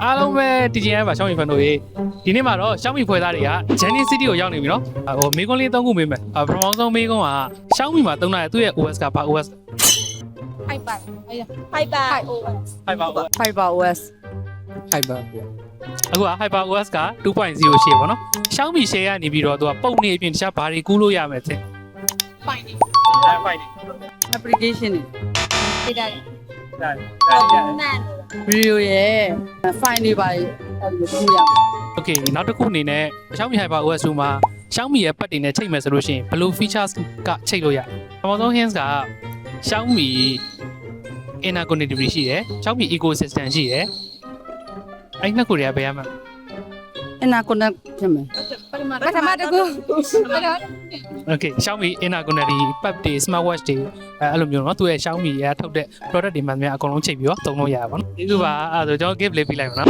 အားလုံးပဲ TGN ပါရှောင်းမီဖန်တို့ရေဒီနေ့မှာတော့ရှောင်းမီဖွဲ့သားတွေက Genesis City ကိုရောက်နေပြီနော်ဟိုမေကွန်းလေး၃ခုမေးမယ်ပထမဆုံးမေးခွန်းကရှောင်းမီမှာသုံးတဲ့သူ့ရဲ့ OS ကဘာ OS Hyper OS အခုက Hyper OS က 2.0 ရှေ့ပေါ့နော်ရှောင်းမီရှေ့ကနေပြီးတော့သူကပုံနေအပြင်တခြားဘာတွေကူးလို့ရမယ်တဲ့ Fine application တွေ Data ဒါ video ရဲ့ file တွေပါအဲ့လိုကြည့်ရမယ် Okay နောက်တစ်ခုအနေနဲ့ရှောင်းမီ Hyper OS 2မှာရှောင်းမီရဲ့ပတ်တွေနဲ့ချိန်မယ်ဆိုလို့ရှိရင်ဘယ်လို features ကချိန်လို့ရပထမဆုံး hints ကရှောင်းမီ inner connectivity ရှိတယ်ရှောင်းမီ ecosystem ရှိတယ်အဲ့နှစ်ခုတွေကဘယ်ရမှာ inner connect ဖြစ်မယ် ပထမတစ်ခု Okay Xiaomi inner connectivity pad တွေ smartwatch တွေအဲ့လိုမျိုးเนาะသူရဲ့ Xiaomi ရဲ့ထုတ်တဲ့ product တွေမှများအကုန်လုံးချိန်ပြီးတော့သုံးလို့ရပါဘောနော်ဒီလိုပါအဲ့ဒါဆိုကျွန်တော် gift လေးပေးလိုက်ပါနော်